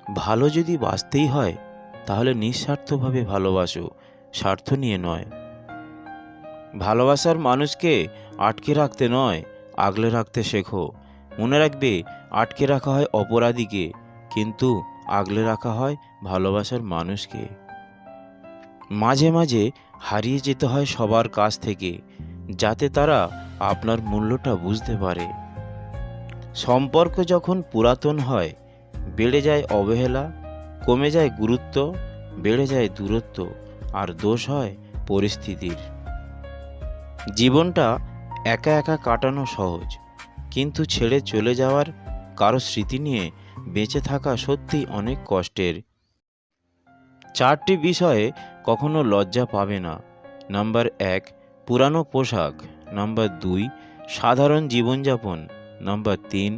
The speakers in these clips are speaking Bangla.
ভালো যদি বাঁচতেই হয় তাহলে নিঃস্বার্থভাবে ভালোবাসো, স্বার্থ নিয়ে নয়। ভালোবাসার মানুষকে আটকে রাখতে নয়, আগলে রাখতে শেখো। মনে রাখবে, আটকে রাখা হয় অপরাধীকে, কিন্তু আগলে রাখা হয় ভালোবাসার মানুষকে। মাঝে মাঝে হারিয়ে যেতে হয় সবার কাছ থেকে, যাতে তারা আপনার মূল্যটা বুঝতে পারে। সম্পর্ক যখন পুরাতন হয়, বেড়ে যায় অবহেলা, কমে যায় গুরুত্ব, বেড়ে যায় দূরত্ব, আর দোষ হয় পরিস্থিতির। জীবনটা একা একা কাটানো সহজ, কিন্তু ছেড়ে চলে যাওয়ার কারো স্মৃতি নিয়ে বেঁচে থাকা সত্যিই অনেক কষ্টের। 4টি বিষয়ে কখনো লজ্জা পাবে না। নাম্বার 1, পুরানো পোশাক। নাম্বার 2, সাধারণ জীবনযাপন। নাম্বার 3,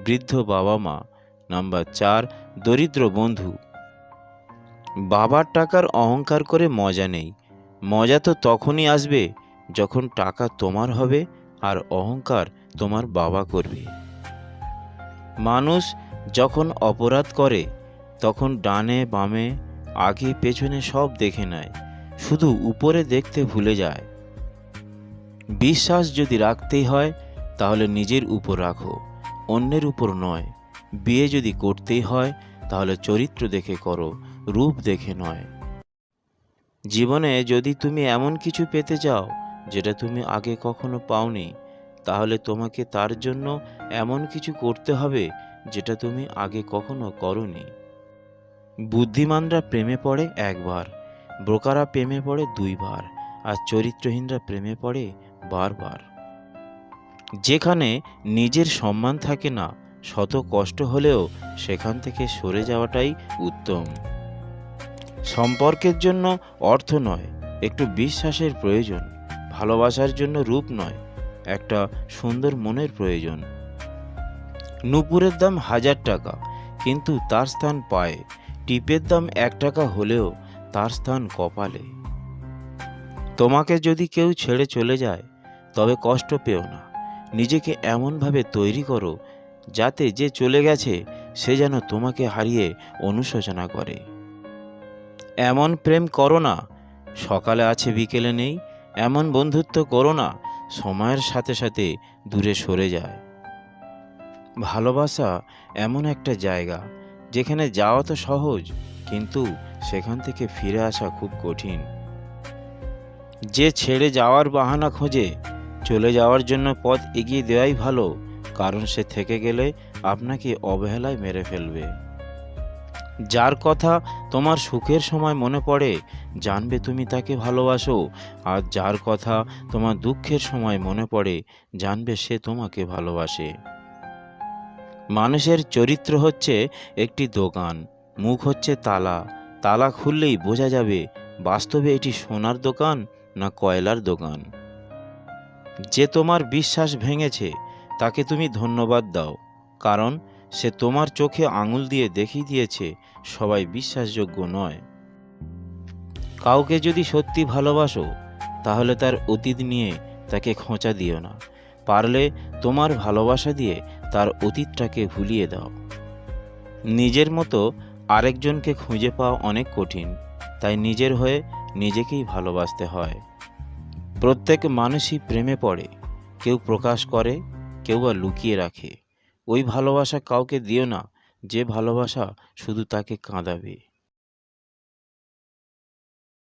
বৃদ্ধ বাবা মা। নাম্বার 4, দরিদ্র বন্ধু। বাবার টাকার অহংকার করে মজা নেই। মজা তো তখনই আসবে যখন টাকা তোমার হবে আর অহংকার তোমার বাবা করবে। মানুষ যখন অপরাধ করে তখন ডানে বামে আগে পেছনে সব দেখে নেয়, শুধু উপরে দেখতে ভুলে যায়। বিশ্বাস যদি রাখতেই হয় তাহলে নিজের উপর রাখো, অন্যের উপর নয়। বিয়ে যদি করতেই হয় তাহলে চরিত্র দেখে করো, রূপ দেখে নয়। জীবনে যদি তুমি এমন কিছু পেতে চাও যেটা তুমি আগে কখনো পাওনি, তাহলে তোমাকে তার জন্য এমন কিছু করতে হবে যেটা তুমি আগে কখনো করনি। বুদ্ধিমানরা প্রেমে পড়ে একবার, বোকারা প্রেমে পড়ে 2 বার, আর চরিত্রহীনরা প্রেমে পড়ে বারবার। যেখানে নিজের সম্মান থাকে না, শত কষ্ট হলেও সেখান থেকে সরে যাওয়াটাই উত্তম। সম্পর্কের জন্য অর্থ নয়, একটু বিশ্বাসের প্রয়োজন। ভালোবাসার জন্য রূপ নয়, একটা সুন্দর মনের প্রয়োজন। নূপুরের দাম 1000 টাকা, কিন্তু তার স্থান পায়ে। টিপের দাম 1 টাকা হলেও তার স্থান কপালে। তোমাকে যদি কেউ ছেড়ে চলে যায় তবে কষ্ট পেও না। নিজেকে এমনভাবে তৈরি করো যাতে যে চলে গেছে সে যেন তোমাকে হারিয়ে অনুশোচনা করে। এমন প্রেম করো না সকালে আছে বিকেলে নেই। এমন বন্ধুত্ব করো না সময়ের সাথে সাথে দূরে সরে যায়। ভালোবাসা এমন একটা জায়গা যেখানে যাওয়া তো সহজ, কিন্তু সেখান থেকে ফিরে আসা খুব কঠিন। যে ছেড়ে যাওয়ার বাহানা খোঁজে, চলে যাওয়ার জন্য পথ এগিয়ে দেওয়াই ভালো, কারণ সে থেকে গেলে আপনাকে অবহেলায় মেরে ফেলবে। যার কথা তোমার সুখের সময় মনে পড়ে, জানবে তুমি তাকে ভালোবাসো। আর যার কথা তোমার দুঃখের সময় মনে পড়ে, জানবে সে তোমাকে ভালোবাসে। মানুষের চরিত্র হচ্ছে একটি দোকান, মুখ হচ্ছে তালা। তালা খুললেই বোঝা যাবে বাস্তবে এটি সোনার দোকান না কয়লার দোকান। যে তোমার বিশ্বাস ভেঙেছে তাকে তুমি ধন্যবাদ দাও, কারণ সে তোমার চোখে আঙুল দিয়ে দেখিয়ে দিয়েছে সবাই বিশ্বাসযোগ্য নয়। কাউকে যদি সত্যি ভালোবাসো তাহলে তার অতীত নিয়ে তাকে খোঁচা দিও না। পারলে তোমার ভালোবাসা দিয়ে তার অতীতটাকে ভুলিয়ে দাও। নিজের মতো আরেকজনকে খুঁজে পাওয়া অনেক কঠিন, তাই নিজের হয়ে নিজেকেই ভালোবাসতে হয়। প্রত্যেক মানুষই প্রেমে পড়ে, কেউ প্রকাশ করে, কেউ বা লুকিয়ে রাখে। ওই ভালোবাসা কাউকে দিও না যে ভালোবাসা শুধু তাকে কাঁদাবে।